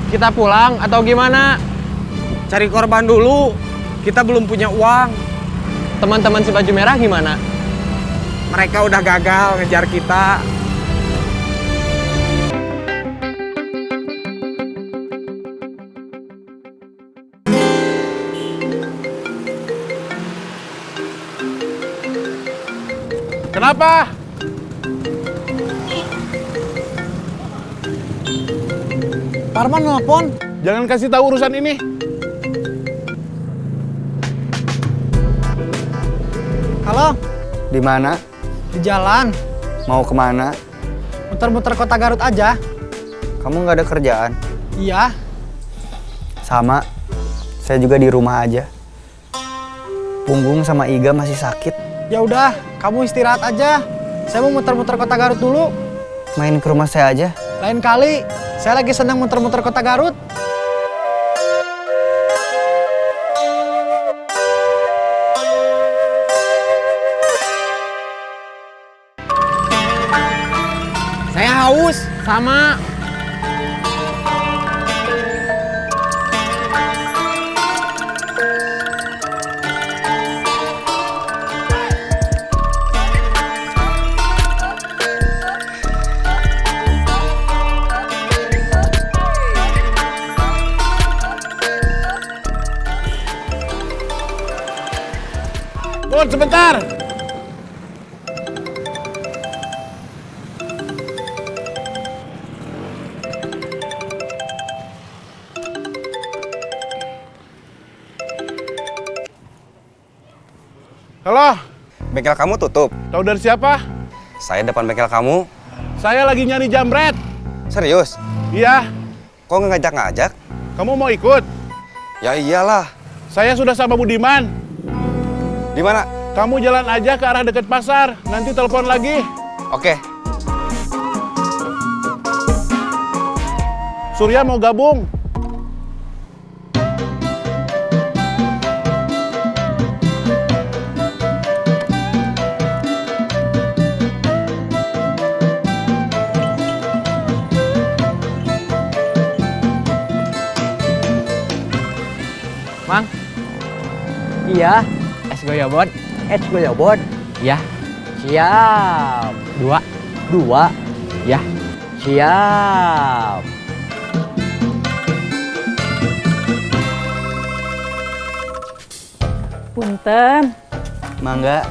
Kita pulang atau gimana? Cari korban dulu. Kita belum punya uang. Teman-teman si baju merah gimana? Mereka udah gagal ngejar kita. Kenapa? Parman nelfon. Jangan kasih tahu urusan ini. Halo, Di mana? di jalan. Mau kemana? Muter-muter kota Garut aja. Kamu nggak ada kerjaan? Iya. Sama. Saya juga di rumah aja. Punggung sama iga masih sakit. Ya udah, kamu istirahat aja. Saya mau muter-muter kota Garut dulu. Main ke rumah saya aja. Lain kali, saya lagi senang muter-muter kota Garut. Saya haus. Sama. Bun, sebentar. Halo, Bengkel kamu tutup. tahu dari siapa? Saya depan bengkel kamu. Saya lagi nyari jambret. Serius? Iya, Kok nggak ngajak-ngajak? kamu mau ikut? Ya iyalah. Saya sudah sama Budiman. Di mana? Kamu jalan aja ke arah dekat pasar. Nanti telepon lagi. Oke. Surya mau gabung. Mang, Iya, es goyobot. es goyobot. Ya, Siap. 2. 2. Ya. Siap. Punten, Mangga.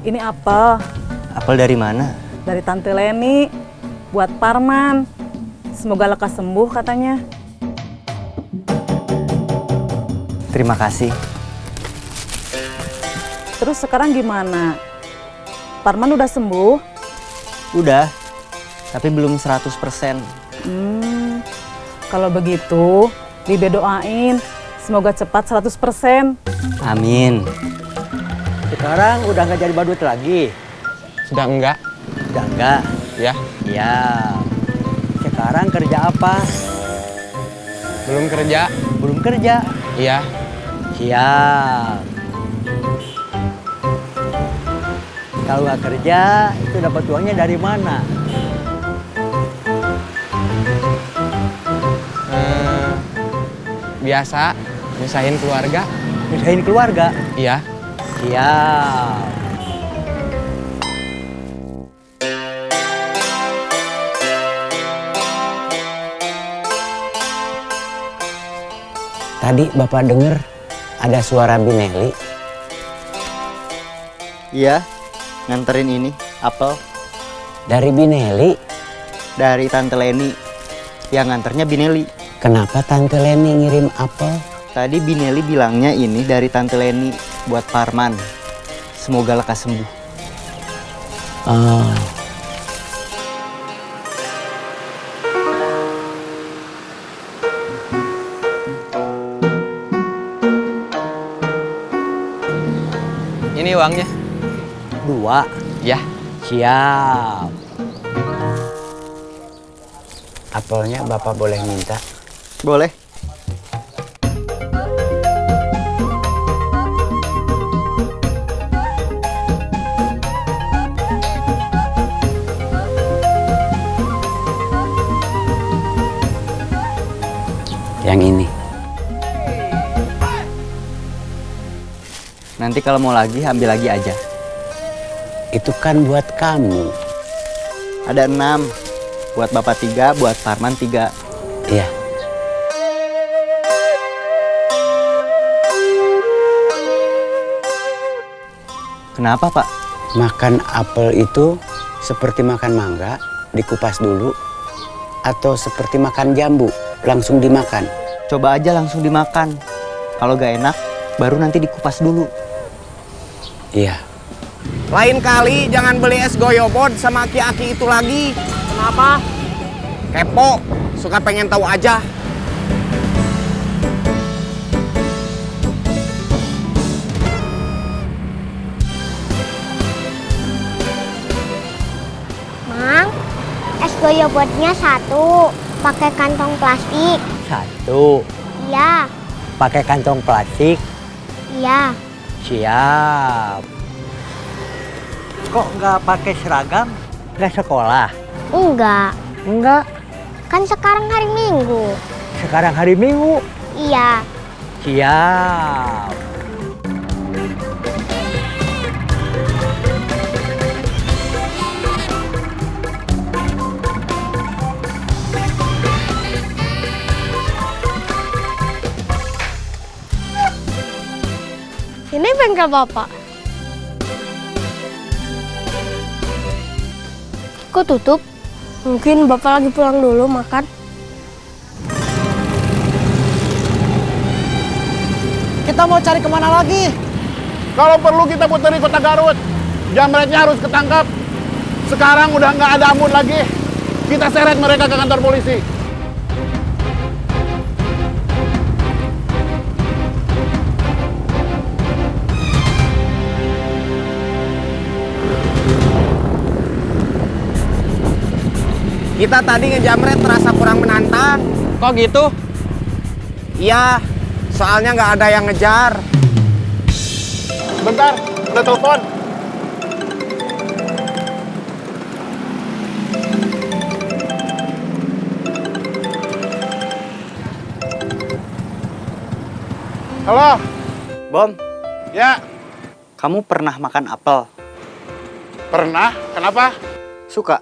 ini apel Apel dari mana? dari Tante Leni buat Parman. Semoga lekas sembuh katanya. Terima kasih. Terus sekarang gimana? Parman udah sembuh? Udah. Tapi belum 100%. Kalau begitu, Bibe doain semoga cepat 100%. Amin. Sekarang udah nggak jadi badut lagi. Sudah enggak? Udah enggak. Ya. Iya. Sekarang kerja apa? Belum kerja? Belum kerja. Iya. Siap. Kalau nggak kerja, itu dapat uangnya dari mana? Biasa, nyusahin keluarga. Misahin keluarga. Iya. Siap. Tadi Bapak dengar ada suara Bineli. Iya, nganterin ini, apel. Dari Bineli. Dari Tante Leni. Yang nganternya Bineli. Kenapa Tante Leni ngirim apel? Tadi Bineli bilangnya ini dari Tante Leni buat Parman. Semoga lekas sembuh. Oh. Ini uangnya. 2. Ya. Siap. Apelnya Bapak boleh minta? Boleh. Yang ini. Nanti kalau mau lagi, ambil lagi aja. Itu kan buat kamu. Ada 6. Buat Bapak 3, buat Parman 3. Iya. Kenapa, Pak? Makan apel itu seperti makan mangga, dikupas dulu. Atau seperti makan jambu, langsung dimakan. Coba aja langsung dimakan. Kalau gak enak, baru nanti dikupas dulu. Iya. Lain kali jangan beli es goyobot sama aki-aki itu lagi. Kenapa? Kepo, suka pengen tahu aja. Mang, es goyobotnya 1, pakai kantong plastik. 1. Iya, Pakai kantong plastik. iya. Siap. Kok nggak pakai seragam? Nggak sekolah? Enggak, Enggak. kan sekarang hari Minggu. Sekarang hari Minggu. Iya, Siap. ini bengkel Bapak. Kok tutup? Mungkin Bapak lagi pulang dulu makan. Kita mau cari kemana lagi? Kalau perlu kita puteri kota Garut. Jamretnya harus ketangkap. Sekarang udah nggak ada ampun lagi. Kita seret mereka ke kantor polisi. Kita tadi ngejamret terasa kurang menantang. Kok gitu? Iya, soalnya nggak ada yang ngejar. Bentar, udah telepon. Halo, Bom, ya, Kamu pernah makan apel? pernah? Kenapa? Suka?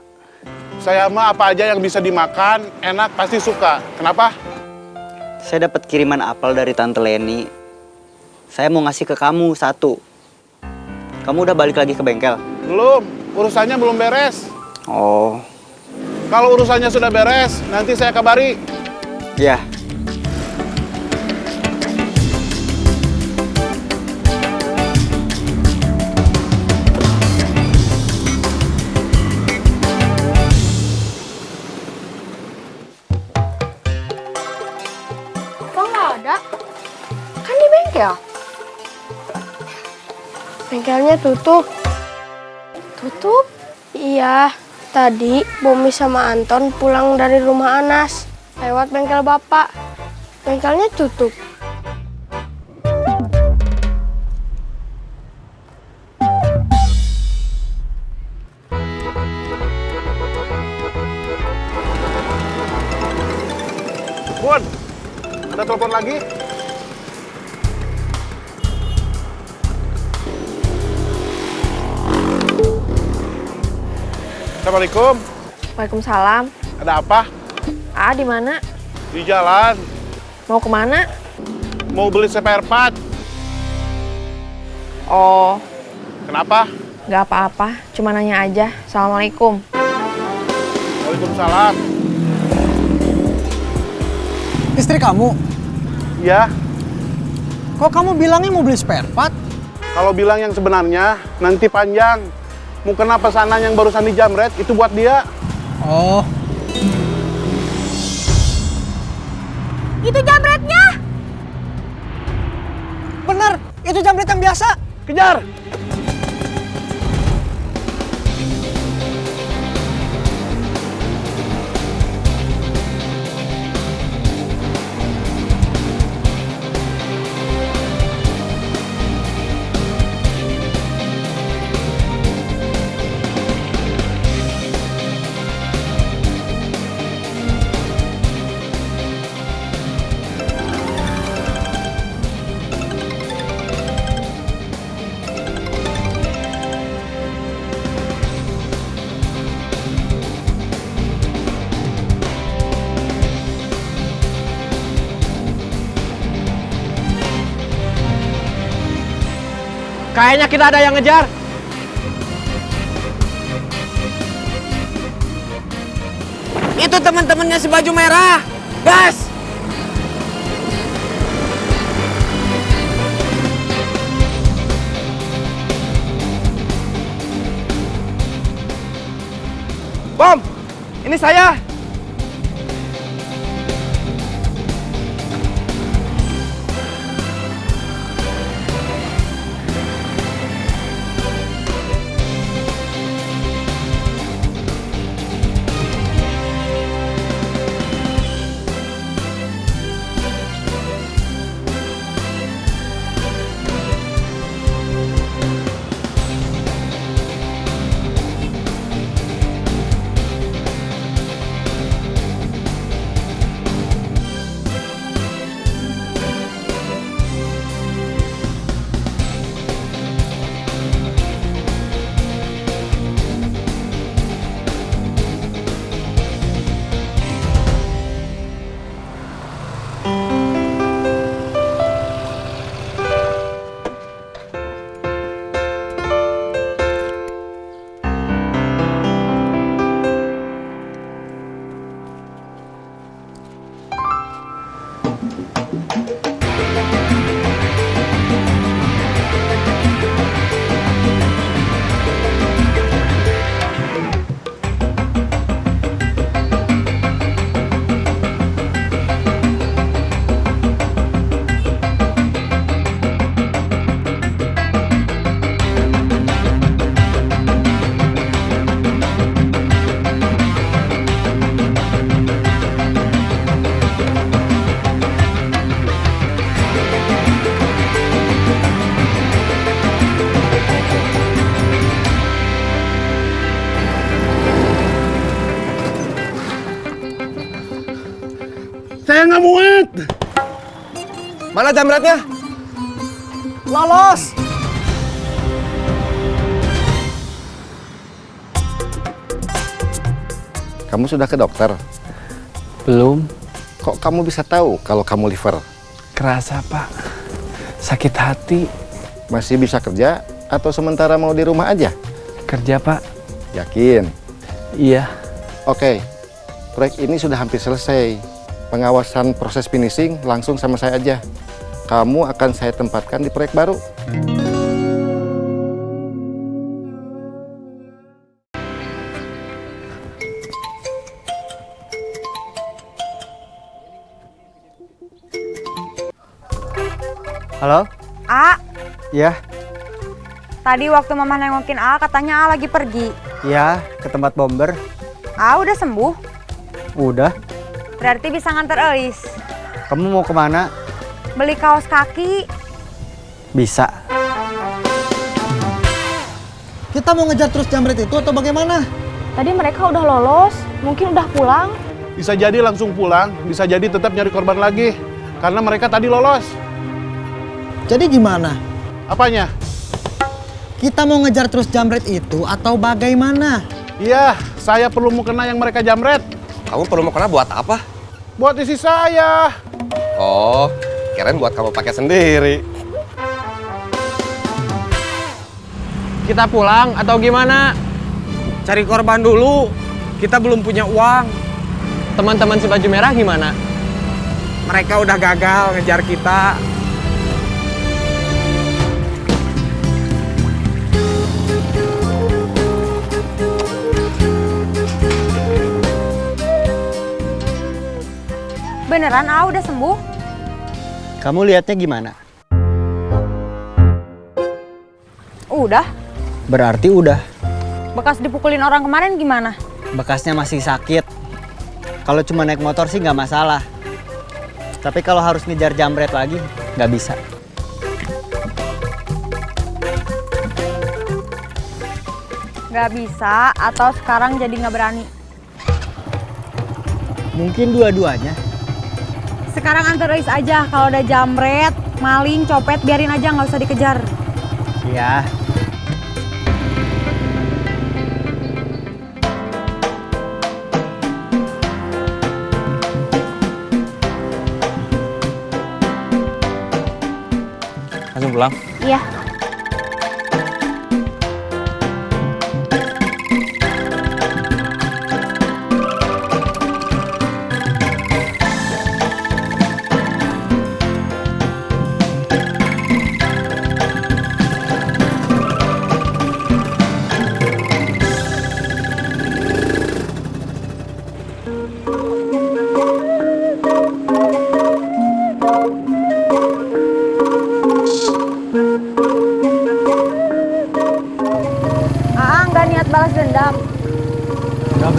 Saya mah apa aja yang bisa dimakan, enak, pasti suka. Kenapa? Saya dapat kiriman apel dari Tante Leni. Saya mau ngasih ke kamu 1. Kamu udah balik lagi ke bengkel? Belum, urusannya belum beres. Oh, Kalau urusannya sudah beres, nanti saya kabari. ya. Kok nggak ada? Kan di bengkel. Bengkelnya tutup. Tutup? Iya. Tadi Bumi sama Anton pulang dari rumah Anas. Lewat bengkel Bapak. Bengkelnya tutup. Bun, ada telepon lagi? Assalamualaikum. Waalaikumsalam. Ada apa? Di mana? Di jalan. Mau kemana? Mau beli spare part. Oh, Kenapa? nggak apa-apa. Cuma nanya aja. Assalamualaikum. Waalaikumsalam. Istri kamu? Iya, Kok kamu bilangnya mau beli spare part? kalau bilang yang sebenarnya nanti panjang. Mukena pesanan yang barusan dijamret itu buat dia. Oh, Itu jamretnya! bener. Itu jambret yang biasa. Kejar! Kayaknya kita ada yang ngejar. Itu teman-temannya si baju merah. Gas! Bom, ini saya. Saya nggak muat. Mana jamretnya? Lolos. Kamu sudah ke dokter? Belum. Kok kamu bisa tahu kalau kamu liver? Kerasa, Pak. Sakit hati. Masih bisa kerja atau sementara mau di rumah aja? Kerja, Pak. Yakin? Iya. Oke, proyek ini sudah hampir selesai. Pengawasan proses finishing langsung sama saya aja. Kamu akan saya tempatkan di proyek baru. Halo? A, Iya, tadi waktu Mama nengokin A katanya A lagi pergi. iya, ke tempat bomber. A udah sembuh, Udah. berarti bisa nganter Eis. Kamu mau kemana? Beli kaos kaki. Bisa. Kita mau ngejar terus jamret itu atau bagaimana? Tadi mereka udah lolos, mungkin udah pulang. Bisa jadi langsung pulang, bisa jadi tetap nyari korban lagi. Karena mereka tadi lolos. Jadi gimana? Apanya? Kita mau ngejar terus jamret itu atau bagaimana? Iya, saya perlu mukena yang mereka jamret. Kamu perlu mukena buat apa? Buat isi saya. Oh, kirain buat kamu pakai sendiri. Kita pulang atau gimana? Cari korban dulu. Kita belum punya uang. Teman-teman si baju merah gimana? Mereka udah gagal ngejar kita. Beneran A udah sembuh? Kamu lihatnya gimana? Udah. Berarti udah. Bekas dipukulin orang kemarin gimana? Bekasnya masih sakit. Kalau cuma naik motor sih nggak masalah. Tapi kalau harus ngejar jamret lagi, nggak bisa. Gak bisa atau sekarang jadi nggak berani? Mungkin dua-duanya. Sekarang antar Eis aja. Kalau ada jamret, maling, copet, biarin aja nggak usah dikejar. Iya. Langsung pulang. Iya.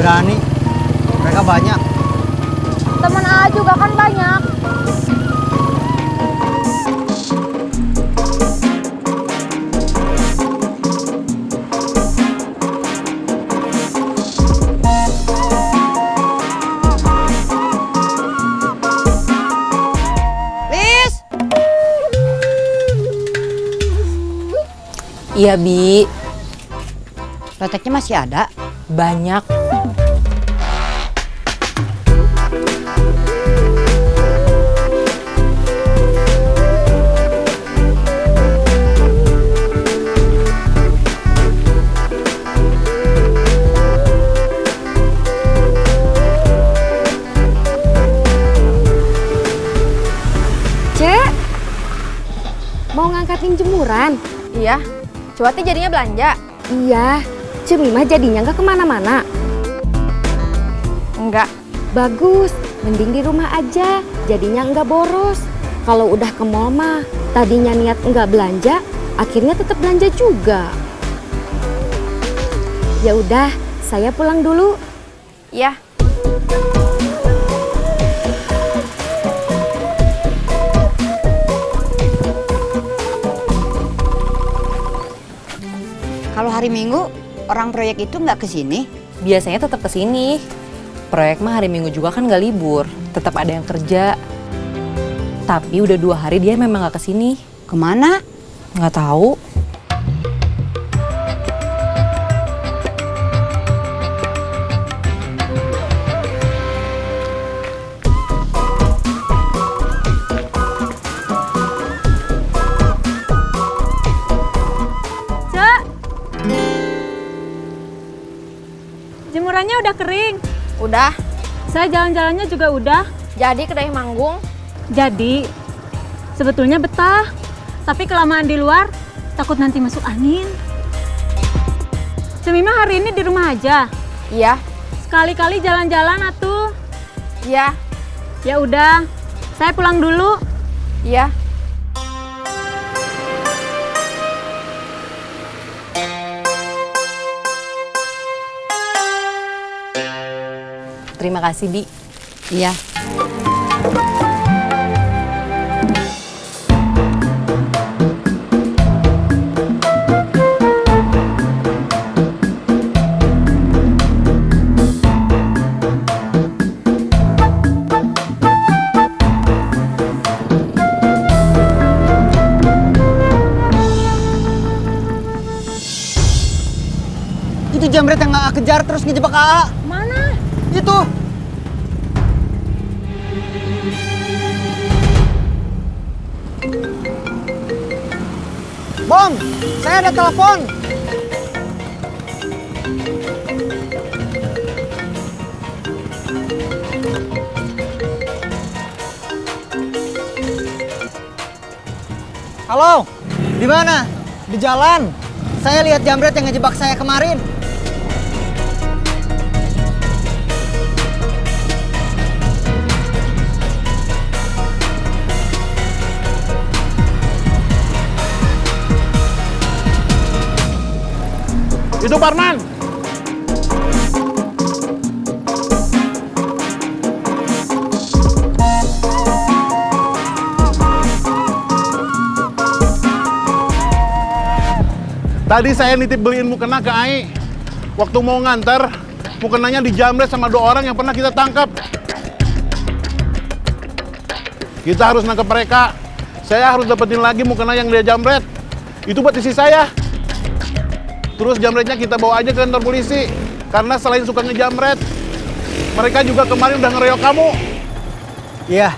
berani. Mereka banyak. Temen A juga kan banyak. Iya, Bi. Loteknya masih ada? Banyak. Cek, mau ngangkatin jemuran? Iya, Cuati jadinya belanja? Iya, Cemima jadinya nggak kemana-mana? Enggak. Bagus, mending di rumah aja, jadinya nggak boros. Kalau udah ke mall mah, tadinya niat nggak belanja, akhirnya tetap belanja juga. Ya udah, saya pulang dulu. Iya. Kalau hari Minggu, orang proyek itu nggak kesini? Biasanya tetap kesini. Proyek mah hari Minggu juga kan nggak libur. Tetap ada yang kerja. Tapi udah 2 hari dia memang nggak kesini. Kemana? Nggak tahu. Jemurannya udah kering. Udah. Saya jalan-jalannya juga udah. Jadi kedai manggung. Jadi, sebetulnya betah. Tapi kelamaan di luar, takut nanti masuk angin. Cemima hari ini di rumah aja? Iya. Sekali-kali jalan-jalan atuh. Iya. Ya udah, saya pulang dulu. Iya. Terima kasih, Bi. Iya. Itu jamret yang nggak kejar terus ngejebak AA. Mana? Itu. Bom, saya ada telepon. Halo, di mana? Di jalan. Saya lihat jamret yang ngejebak saya kemarin. Itu Parman. Tadi saya nitip beliin mukena ke Ai. Waktu mau nganter, mukenanya dijamret sama 2 orang yang pernah kita tangkap. Kita harus nangkep mereka. Saya harus dapetin lagi mukena yang dia jamret. Itu buat isi saya. Terus jamretnya kita bawa aja ke kantor polisi. Karena selain suka ngejamret, mereka juga kemarin udah ngeroyok kamu. Iya.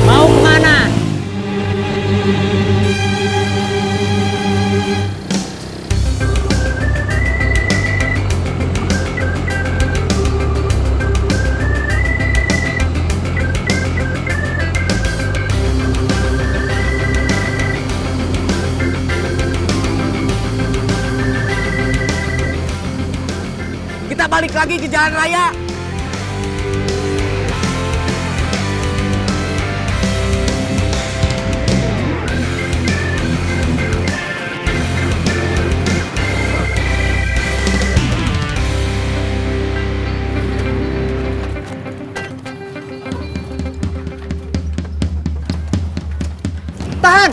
Mau kemana? balik lagi ke jalan raya. Tahan!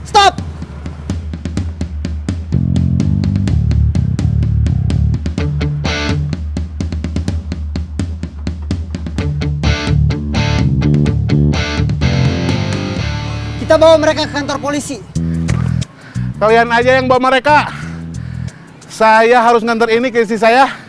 Stop! Kita bawa mereka ke kantor polisi. Kalian aja yang bawa mereka. Saya harus nganter ini ke istri saya.